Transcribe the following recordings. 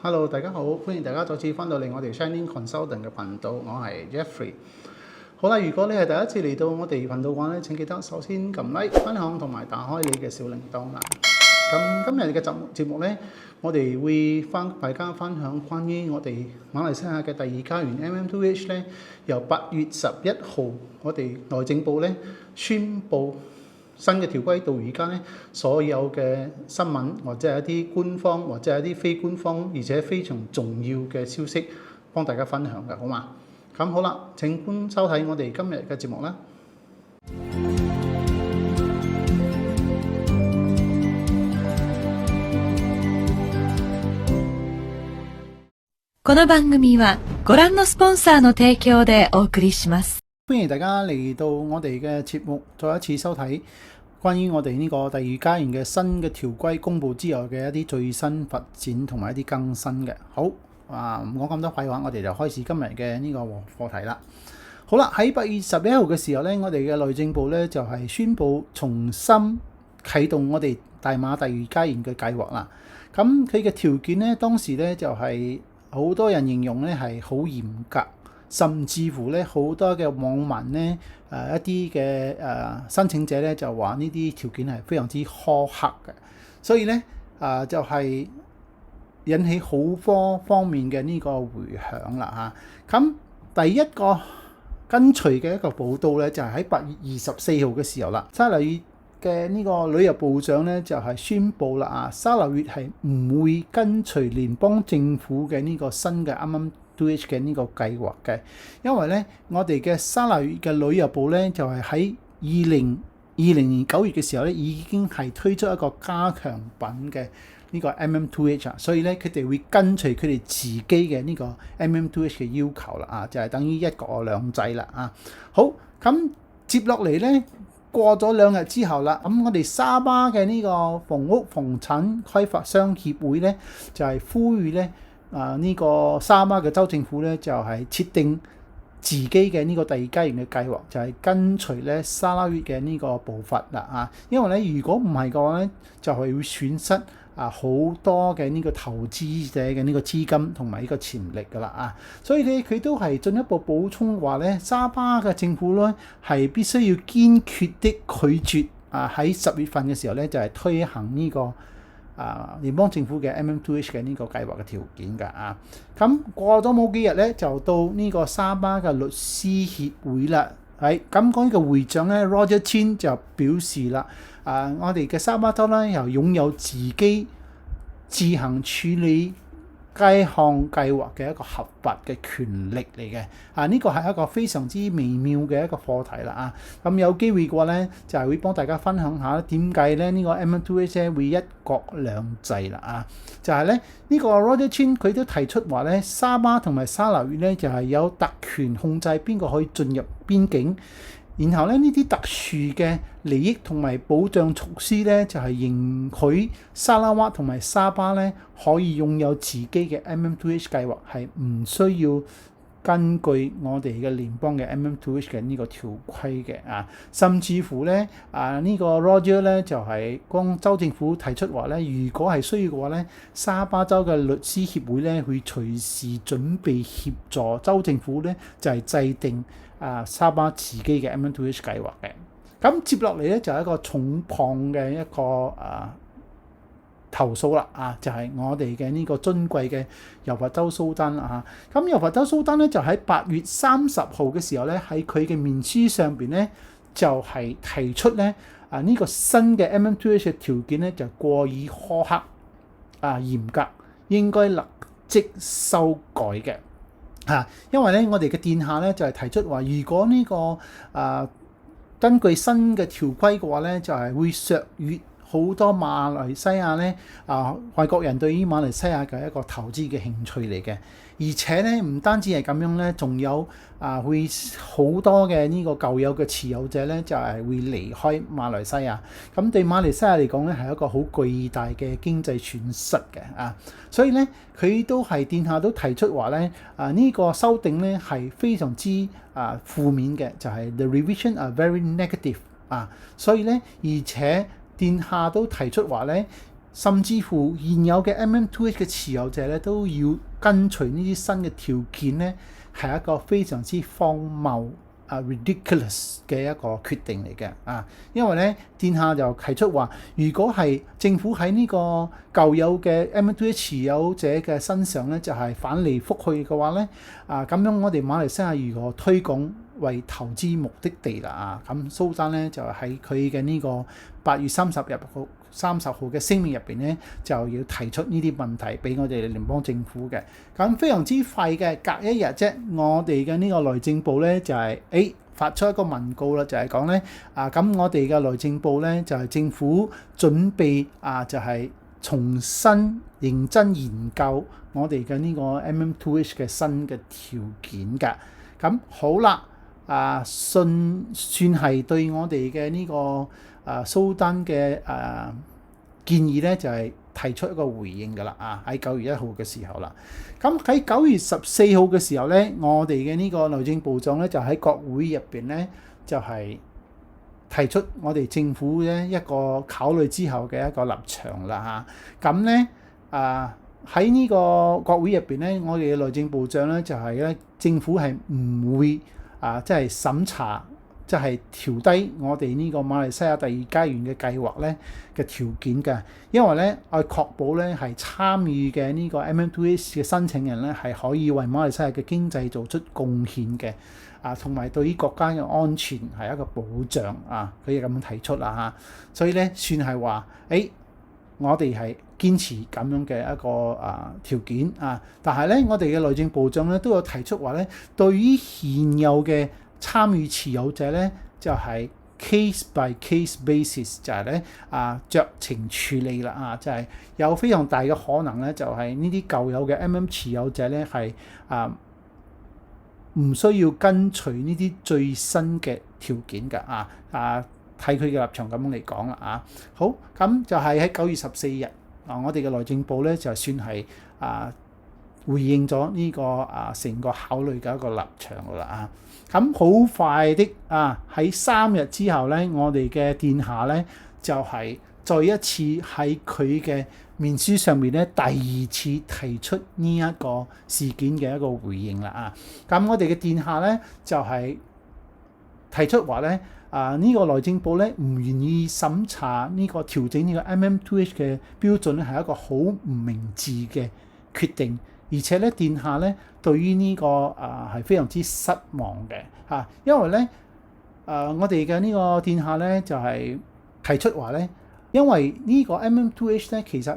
Hello，大家好，歡迎大家再次翻到嚟我哋 Shining Consultant 嘅頻道，我係 Jeffrey。好啦，如果你係第一次嚟到我哋頻道嘅話咧，請記得首先撳 like、分享同埋打開你嘅小鈴鐺啦。咁今日嘅節目咧，我哋會大家分享關於我哋馬來西亞嘅第二家園 MM2H 咧，由8月11號我哋內政部咧宣布新嘅條規到而家咧，所有嘅新聞或者係一啲官方或者係一啲非官方，而且非常重要嘅消息，幫大家分享嘅，好嘛？咁好啦，請收睇我哋今日嘅節目啦。この番組はご覧のスポンサーの提供でお送りします。歡迎大家嚟到我哋嘅節目，再一次收睇關於我哋呢個第二家園嘅新嘅條規公佈之後嘅一啲最新發展同埋一啲更新嘅。好唔講咁多廢話，我哋就開始今日嘅呢個課題啦。好啦，喺8月11號嘅時候咧，我哋嘅內政部咧就係宣布重新啟動我哋大馬第二家園嘅計劃啦。咁佢嘅條件咧，當時咧就係好多人形容咧係好嚴格，甚至乎咧好多嘅網民咧一啲嘅申請者咧就話呢啲條件係非常之苛刻嘅，所以咧就係引起好多方面嘅呢個迴響啦嚇。咁第一個跟隨嘅一個報道咧就係喺8月24號嘅時候啦，沙撈越嘅呢個旅遊部長咧就係宣布啦沙撈越係唔會跟隨聯邦政府嘅呢個新嘅MM2H 嘅呢個計劃嘅，因為咧我哋嘅沙撈越嘅旅遊部咧就係喺2020年9月嘅時候咧已經係推出一個加強版嘅呢個 MM2H 所以咧佢哋會跟隨佢哋自己嘅呢個 MM2H 嘅要求啦就係等於一國兩制啦好，咁接落嚟咧過咗2日之後啦，咁我哋沙巴嘅呢個房屋房產開發商協會咧就係呼籲咧呢個沙巴嘅州政府咧就係設定自己嘅呢個第二家園嘅計劃，就係跟隨咧沙撈越嘅呢個步伐啦因為咧如果唔係嘅話咧，就係會損失好多嘅呢個投資者嘅呢個資金同埋呢個潛力噶啦所以咧佢都係進一步補充話咧，沙巴嘅政府咧係必須要堅決的拒絕喺10月份嘅時候咧就係推行呢個聯邦政府嘅 MM2H 嘅呢個計劃嘅條件㗎咁過咗冇幾日咧，就到呢個沙巴嘅律師協會啦。咁講呢個會長咧 Roger Chin 就表示啦，我哋嘅沙巴州咧又擁有自己自行處理該項計劃嘅一個合法嘅權力嚟嘅呢個係一個非常之微妙嘅一個課題啦咁有機會嘅話咧就係會幫大家分享下點解咧呢個 MM2H 會一國兩制啦就係咧呢個 Roger Chin 佢都提出話咧，沙巴同埋沙撈越咧就係有特權控制邊個可以進入邊境，然後咧呢啲特殊嘅利益同埋保障措施咧就係允許沙拉哇同埋沙巴咧可以擁有自己嘅 MM2H 計劃，係唔需要根據我哋嘅聯邦嘅 MM2H 嘅呢個條規嘅甚至乎咧呢個 Roger 咧就係幫州政府提出話咧，如果係需要嘅話咧，沙巴州嘅律師協會咧會隨時準備協助州政府咧就係制定沙巴自己嘅 MM2H 計劃嘅。咁接落嚟咧就係一個重磅嘅一個投訴啦就係我哋嘅呢個尊貴嘅柔佛州蘇丹啦咁柔佛州蘇丹咧就喺8月30號嘅時候咧喺佢嘅面書上邊咧就係提出咧呢個新嘅 MM2H 嘅條件咧就過於苛刻嚴格，應該立即修改嘅因為咧我哋嘅殿下咧就係提出話，如果呢個根據新嘅條規嘅話咧，就係會削弱好多馬來西亞咧外國人對於馬來西亞嘅一個投資嘅興趣嚟嘅，而且咧唔單止係咁樣咧，仲有會好多嘅呢個舊有嘅持有者咧就係會離開馬來西亞，咁對馬來西亞嚟講咧係一個好巨大嘅經濟損失嘅所以咧佢都係殿下都提出話咧呢個修訂咧係非常之負面嘅，就係 the revision are very negative所以咧而且殿下都提出話咧，甚至乎現有嘅 MM2H 嘅持有者咧都要跟隨呢啲新嘅條件咧，係一個非常之荒謬ridiculous 嘅一個決定嚟嘅因為咧殿下就提出話，如果係政府喺呢個舊有嘅 MM2H 持有者嘅身上咧，就係反嚟覆去嘅話咧咁樣我哋馬來西亞如何推廣為投資目的地啦咁蘇丹咧就喺佢嘅呢個8月30號嘅聲明入邊咧，就要提出呢啲問題俾我哋聯邦政府嘅。咁非常之快嘅，隔一日啫，我哋嘅呢個內政部咧就係發出一個文告啦，就係講咧咁我哋嘅內政部咧就係政府準備就係重新認真研究我哋嘅呢個 MM2H 嘅新嘅條件㗎。咁好啦，算係對我哋嘅呢個蘇丹嘅建議咧就係提出一個回應㗎啦喺9月1號嘅時候啦。咁喺9月14號嘅時候咧，我哋嘅呢個內政部長咧就喺國會入邊咧就係提出我哋政府咧一個考慮之後嘅一個立場啦咁咧喺呢個國會入邊咧，我哋嘅內政部長咧就係咧政府係唔會即係審查，即係調低我哋呢個馬來西亞第二家園嘅計劃咧嘅條件嘅，因為咧我確保咧係參與嘅呢個 MM2H 嘅申請人咧係可以為馬來西亞嘅經濟做出貢獻嘅同埋對於國家嘅安全係一個保障佢亦咁樣提出啦所以咧算係話我哋係堅持咁樣嘅一個條件但係咧我哋嘅內政部長咧都有提出話咧，對於現有嘅參與持有者咧就係 case by case basis， 就係咧酌情處理啦就係有非常大嘅可能咧，就係呢啲舊有嘅 MM 持有者咧係唔需要跟隨呢啲最新嘅條件㗎睇佢嘅立場咁樣嚟講啦好，咁就係喺9月14日我哋嘅內政部咧就算係回應咗呢個成個考慮嘅一個立場㗎啦咁好快的喺3日之後咧，我哋嘅殿下咧就係再一次喺佢嘅面書上面咧第二次提出呢一個事件嘅一個回應啦咁我哋嘅殿下咧就係提出話咧呢個內政部咧唔願意審查呢個調整呢個 MM2H 嘅標準咧係一個好唔明智嘅決定，而且咧殿下咧對於呢個係非常之失望嘅因為咧我哋嘅呢個殿下咧就係提出話咧，因為呢個 MM2H 咧其實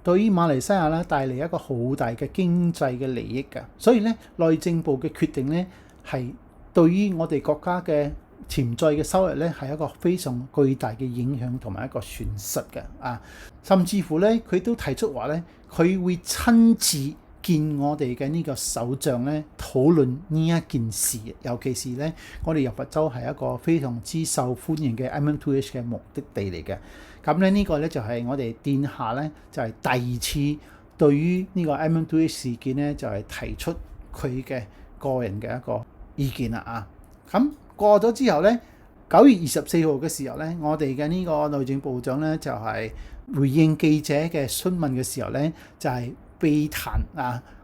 對於馬來西亞咧帶嚟一個好大嘅經濟嘅利益㗎，所以咧內政部嘅決定咧係對於我哋國家嘅潛在嘅收入咧係一個非常巨大嘅影響同埋一個損失嘅甚至乎咧佢都提出話咧，佢會親自見我哋嘅呢個首相咧討論呢一件事，尤其是咧我哋柔佛州係一個非常之受歡迎嘅 MM2H 嘅目的地嚟嘅。咁咧呢個咧就係我哋殿下咧就係第二次對於呢個 MM2H 事件咧就係提出佢嘅個人嘅一個意見啦咁過咗之後咧，9月24號嘅時候咧，我哋嘅呢個內政部長咧就係回應記者嘅詢問嘅時候咧，就係避彈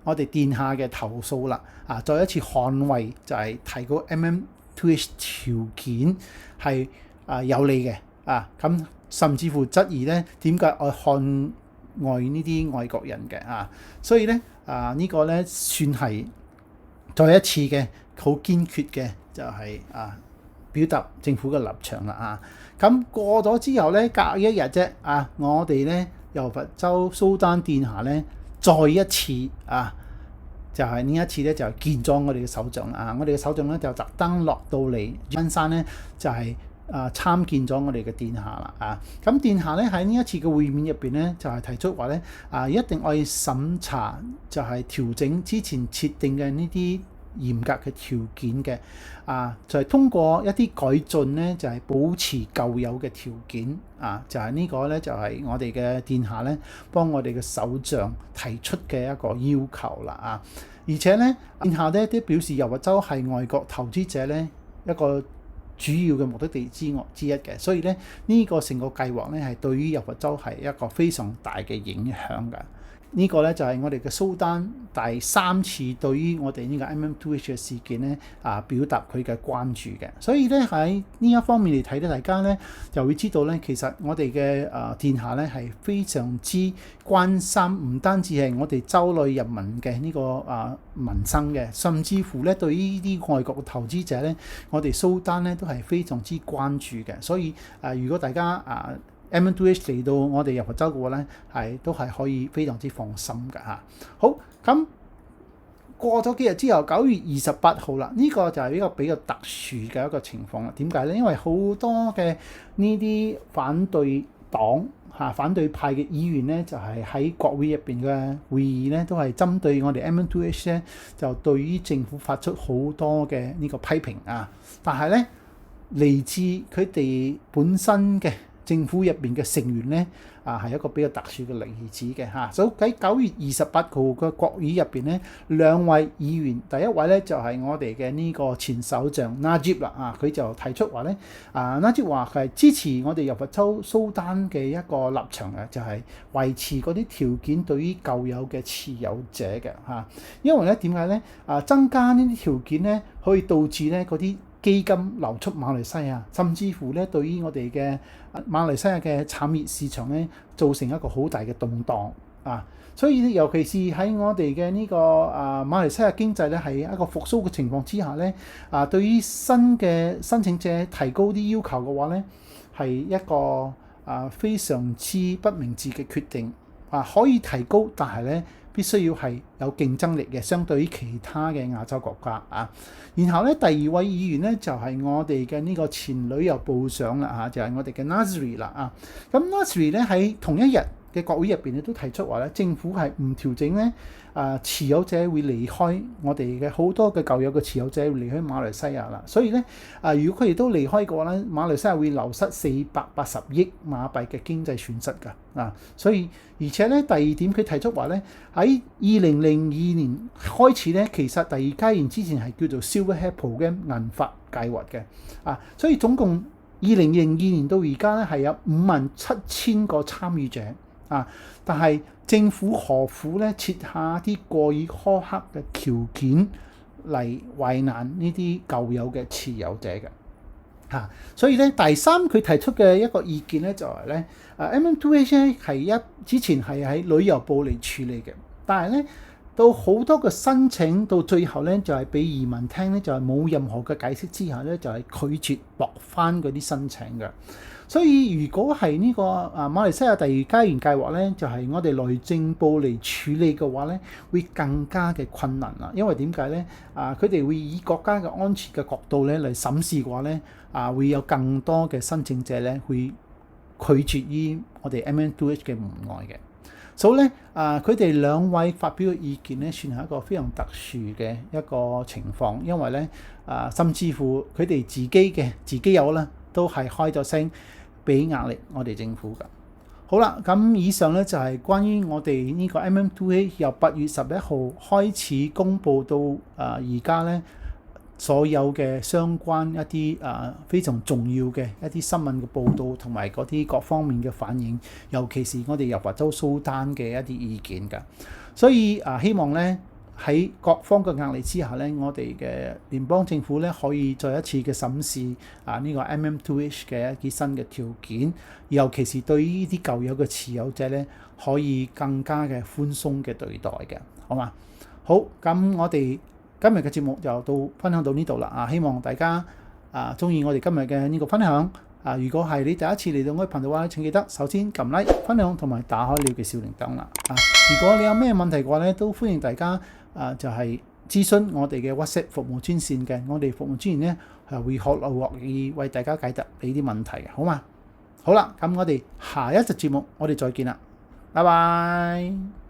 我哋殿下嘅投訴啦再一次捍衛就係提高 MM2H 條件係有利嘅咁甚至乎質疑咧點解我看外呢啲外國人嘅所以咧呢個咧算係再一次嘅好堅決嘅就係表達政府嘅立場啦咁過咗之後咧，隔一日啫我哋咧柔佛州蘇丹殿下咧再一次就係呢一次咧就見咗我哋嘅首長啦我哋嘅首長咧就特登落到嚟溫山咧就係參見咗我哋嘅殿下啦咁殿下咧喺呢一次嘅會面入邊咧就係提出話咧一定要審查就係調整之前設定嘅呢啲嚴格嘅條件嘅就係通過一啲改進咧就係保持舊有嘅條件就係呢個咧就係我哋嘅殿下咧幫我哋嘅首相提出嘅一個要求啦而且咧殿下咧都表示柔佛州係外國投資者咧一個主要嘅目的地之一嘅，所以咧呢個成個計劃咧係對於柔佛州係一個非常大嘅影響㗎。呢個咧就係我哋嘅蘇丹第3次對於我哋呢個 MM2H 嘅事件咧表達佢嘅關注嘅，所以咧喺呢一方面嚟睇咧，大家咧就會知道咧，其實我哋嘅殿下咧係非常之關心，唔單止係我哋州內人民嘅呢個民生嘅，甚至乎咧對於呢啲外國嘅投資者咧，我哋蘇丹咧都係非常之關注嘅，所以如果大家MM2H 嚟到我哋柔佛州嘅話咧，都係可以非常之放心㗎嚇。好，咁過咗幾日之後，9月28號啦，呢個就係一個比較特殊嘅一個情況啦。點解咧？因為好多嘅呢啲反對黨反對派嘅議員咧，就係喺國會入邊嘅會議咧，都係針對我哋 MM2H 咧，就對於政府發出好多嘅呢個批評啊。但係咧，嚟自佢哋本身嘅政府入邊嘅成員咧，係一個比較特殊嘅例子嘅嚇。所以喺9月28號嘅國會入邊咧，2位議員，第一位咧就係我哋嘅呢個前首相 Najib 啦，佢就提出話咧，Najib 話佢係支持我哋柔佛州蘇丹嘅一個立場嘅，就係維持嗰啲條件對於舊有嘅持有者嘅嚇。因為咧點解咧？增加呢啲條件咧，可以導致咧嗰啲基金流出馬來西亞，甚至乎咧對於我哋嘅馬來西亞嘅產業市場咧造成一個好大嘅動盪啊！所以尤其是喺我哋嘅呢個馬來西亞經濟咧係一個復甦嘅情況之下咧，對於新嘅申請者提高啲要求嘅話咧，係一個非常之不明智嘅決定可以提高，但係咧必須要係有競爭力嘅，相對於其他嘅亞洲國家啊。然後咧，第2位議員咧就係我哋嘅呢個前旅遊部長啦就係我哋嘅 Nazri 啦咁 Nazri 咧喺同一日嘅國會入邊咧都提出話咧，政府係唔調整咧持有者會離開我哋嘅好多嘅舊有嘅持有者會離開馬來西亞啦。所以咧如果佢哋都離開嘅話咧，馬來西亞會流失480億馬幣嘅經濟損失㗎所以而且咧第2點佢提出話咧，喺2002年開始咧，其實第2階段之前係叫做 Silverhead Program 銀髮計劃嘅所以總共2002年到而家咧係有57,000個參與者但係政府何苦咧設下啲過於苛刻嘅條件嚟為難呢啲舊有嘅持有者嘅所以咧第3佢提出嘅一個意見咧就係咧MM2H 係之前係喺旅遊部嚟處理嘅，但係咧到好多個申請到最後咧就係俾移民廳咧就係冇任何嘅解釋之下咧就係拒絕駁翻嗰啲申請嘅。所以如果係呢個馬來西亞第2階段計劃咧，就係我哋內政部嚟處理嘅話咧，會更加嘅困難啦。因為點解咧？佢哋會以國家嘅安全嘅角度咧嚟審視嘅話咧，會有更多嘅申請者咧會拒絕於我哋 MM2H 嘅門外嘅。所以咧，佢哋2位發表嘅意見咧，算係一個非常特殊嘅一個情況，因為咧，甚至乎佢哋自己有啦，都係開咗聲俾壓力我哋政府㗎。好啦，咁以上咧就係關於我哋呢個 MM2H 由8月11號開始公佈到而家咧，所有嘅相關一啲非常重要嘅一啲新聞嘅報導同埋嗰啲各方面嘅反應，尤其是我哋柔佛州蘇丹嘅一啲意見㗎。所以希望咧喺各方嘅壓力之下咧，我哋嘅聯邦政府咧可以再一次嘅審視呢個 MM2H 嘅一啲新嘅條件，尤其是對於呢啲舊有嘅持有者咧，可以更加嘅寬鬆嘅對待嘅，好嘛？好，咁我哋今日嘅節目就分享到呢度啦希望大家中意我哋今日嘅呢個分享如果係你第一次嚟到我嘅頻道嘅話，請記得首先撳 like、分享同埋打開你嘅小鈴燈啦如果你有咩問題嘅話咧，都歡迎大家就係諮詢我哋嘅 WhatsApp 服務專線嘅，我哋服務專員咧係會樂意為大家解答你啲問題嘅，好嘛？好啦，咁我哋下一集節目我哋再見啦，拜拜。